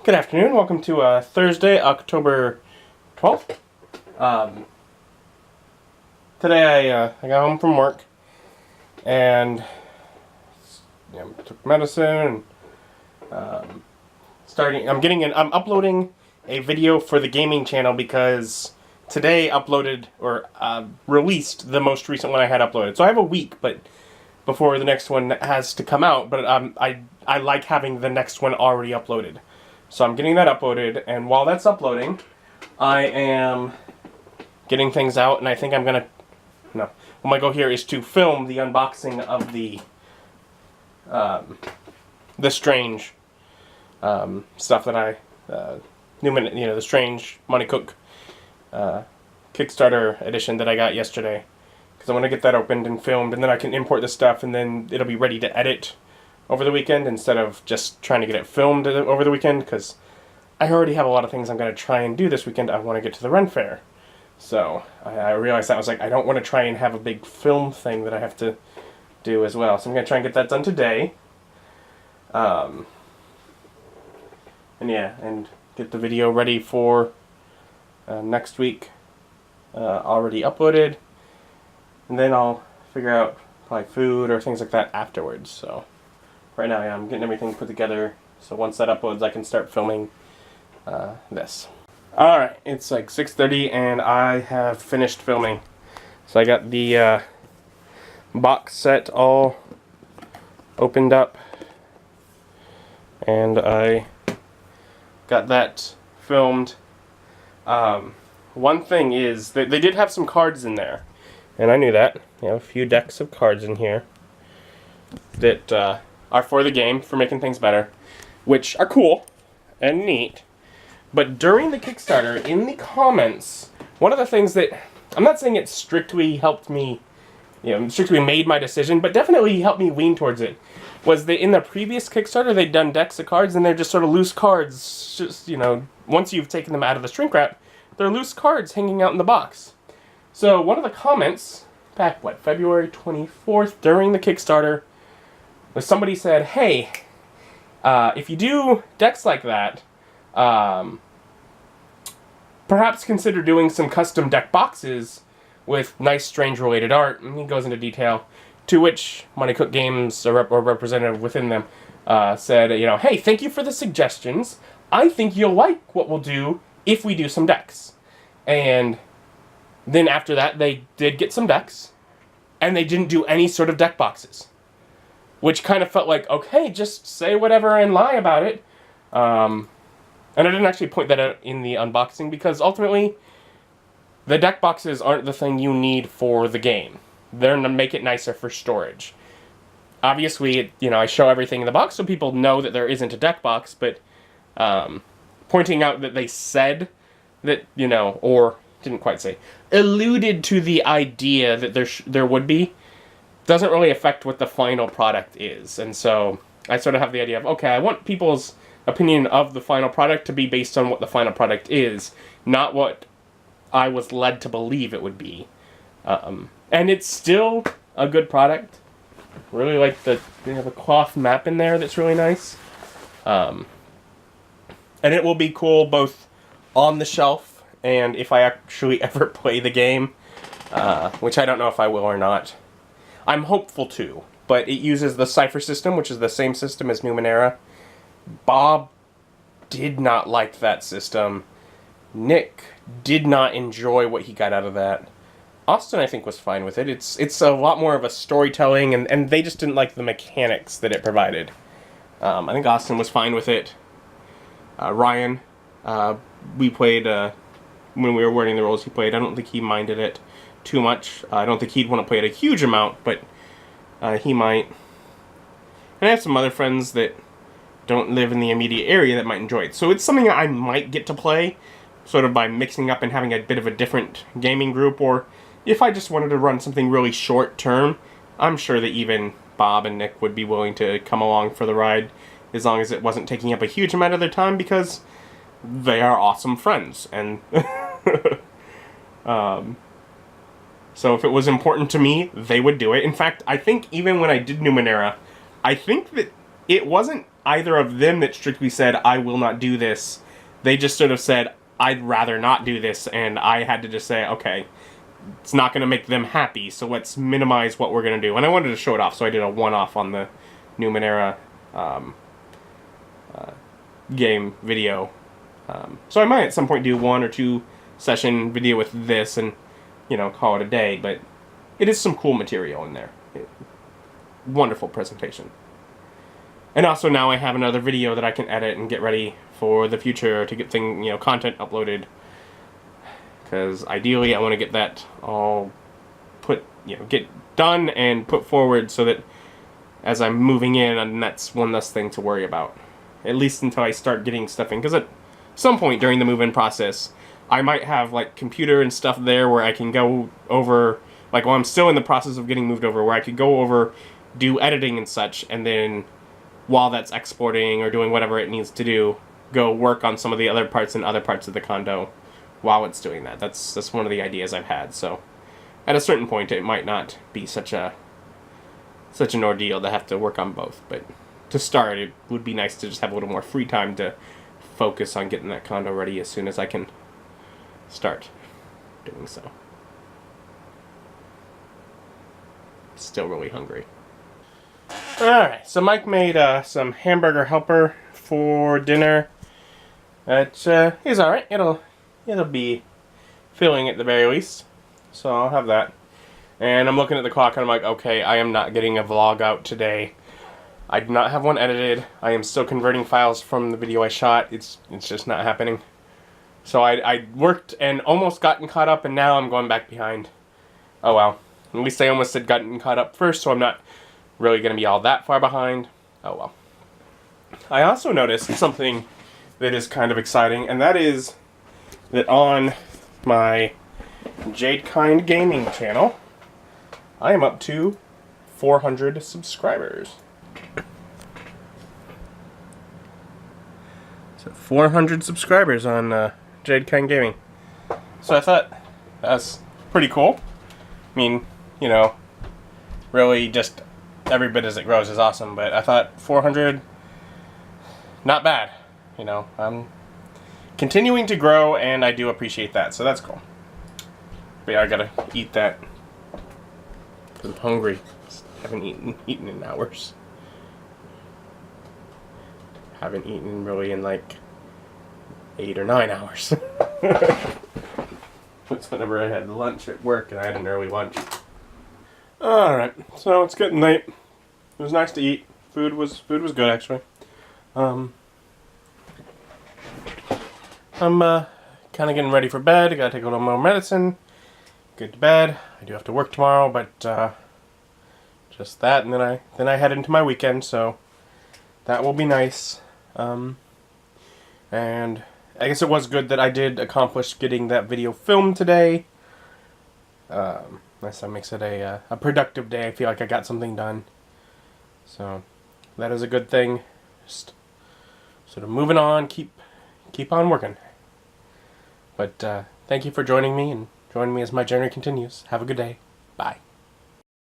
Good afternoon. Welcome to Thursday, October 12th. Today I got home from work and took medicine and I'm uploading a video for the gaming channel because today uploaded or released the most recent one I had uploaded. So I have a week, but before the next one has to come out. But I like having the next one already uploaded. So I'm getting that uploaded, and while that's uploading, I am getting things out, and I think I'm gonna, what my goal here is to film the unboxing of the Strange stuff that I, the Strange Money Cook Kickstarter edition that I got yesterday. Because I want to get that opened and filmed, and then I can import the stuff, and then it'll be ready to edit over the weekend instead of just trying to get it filmed over the weekend, because I already have a lot of things I'm going to try and do this weekend. I want to get to the Ren Fair. So I realized that I was like, I don't want to try and have a big film thing that I have to do as well. So I'm going to try and get that done today. And get the video ready for next week, already uploaded. And then I'll figure out probably food or things like that afterwards. So right now, I'm getting everything put together. So once that uploads, I can start filming this. Alright, it's like 6:30 and I have finished filming. So I got the box set all opened up. And I got that filmed. One thing is that they did have some cards in there. And I knew that. You have a few decks of cards in here that are for the game, for making things better, which are cool and neat. But during the Kickstarter, in the comments, one of the things that, I'm not saying it strictly helped me, strictly made my decision, but definitely helped me lean towards it, was that in the previous Kickstarter, they'd done decks of cards, and they're just sort of loose cards, just, once you've taken them out of the shrink wrap, they're loose cards hanging out in the box. So one of the comments, back, February 24th, during the Kickstarter, was somebody said, hey, if you do decks like that, perhaps consider doing some custom deck boxes with nice Strange-related art, and he goes into detail, to which Money Cook Games, or representative within them, said, hey, thank you for the suggestions. I think you'll like what we'll do if we do some decks. And then after that, they did get some decks, and they didn't do any sort of deck boxes. Which kind of felt like, okay, just say whatever and lie about it. And I didn't actually point that out in the unboxing, because ultimately, the deck boxes aren't the thing you need for the game. They're to make it nicer for storage. Obviously, I show everything in the box so people know that there isn't a deck box, but pointing out that they said that, or didn't quite say, alluded to the idea that there would be, doesn't really affect what the final product is. And so I sort of have the idea of, okay, I want people's opinion of the final product to be based on what the final product is, not what I was led to believe it would be. And it's still a good product. Really like the cloth map in there that's really nice. And it will be cool both on the shelf and if I actually ever play the game, which I don't know if I will or not. I'm hopeful to, but it uses the Cypher system, which is the same system as Numenera. Bob did not like that system. Nick did not enjoy what he got out of that. Austin, I think, was fine with it. It's a lot more of a storytelling, and they just didn't like the mechanics that it provided. I think Austin was fine with it. Ryan, we played, when we were wording the rules, he played. I don't think he minded it too much. I don't think he'd want to play it a huge amount, but he might. And I have some other friends that don't live in the immediate area that might enjoy it. So it's something I might get to play, sort of by mixing up and having a bit of a different gaming group, or if I just wanted to run something really short term, I'm sure that even Bob and Nick would be willing to come along for the ride, as long as it wasn't taking up a huge amount of their time, because they are awesome friends. And so if it was important to me, they would do it. In fact, I think even when I did Numenera, I think that it wasn't either of them that strictly said, I will not do this. They just sort of said, I'd rather not do this, and I had to just say, okay, it's not going to make them happy, so let's minimize what we're going to do. And I wanted to show it off, so I did a one-off on the Numenera game video. So I might at some point do 1 or 2 session video with this and, you know, call it a day, but it is some cool material in there. Wonderful presentation. And also now I have another video that I can edit and get ready for the future to get content uploaded. Because ideally I want to get that all get done and put forward so that as I'm moving in, and that's one less thing to worry about. At least until I start getting stuff in. Because at some point during the move-in process, I might have like computer and stuff there where I can go over, like while I'm still in the process of getting moved over, where I could go over, do editing and such, and then while that's exporting or doing whatever it needs to do, go work on some of the other parts in other parts of the condo while it's doing that. That's one of the ideas I've had. So at a certain point it might not be such an ordeal to have to work on both, but to start it would be nice to just have a little more free time to focus on getting that condo ready as soon as I can start doing so. Still really hungry. Alright, so Mike made some hamburger helper for dinner. It's alright. It'll be filling at the very least. So I'll have that. And I'm looking at the clock and I'm like, okay, I am not getting a vlog out today. I do not have one edited. I am still converting files from the video I shot. It's just not happening. So I worked and almost gotten caught up, and now I'm going back behind. Oh well. At least I almost had gotten caught up first, so I'm not really going to be all that far behind. Oh well. I also noticed something that is kind of exciting, and that is that on my Jadekind Gaming channel, I am up to 400 subscribers. So 400 subscribers on Jadekind Gaming. So I thought that's pretty cool. I mean, you know, really just every bit as it grows is awesome, but I thought 400, not bad. You know, I'm continuing to grow, and I do appreciate that, so that's cool. But yeah, I gotta eat that. I'm hungry. Haven't eaten in hours. Haven't eaten really in like 8 or 9 hours. That's whenever I had lunch at work, and I had an early lunch. Alright, so it's getting late. It was nice to eat. Food was good, actually. I'm kind of getting ready for bed. I gotta take a little more medicine. Get to bed. I do have to work tomorrow, but just that, and then I head into my weekend, so that will be nice. And I guess it was good that I did accomplish getting that video filmed today. That makes it a productive day. I feel like I got something done. So that is a good thing. Just sort of moving on, keep on working. But thank you for joining me, and joining me as my journey continues. Have a good day. Bye.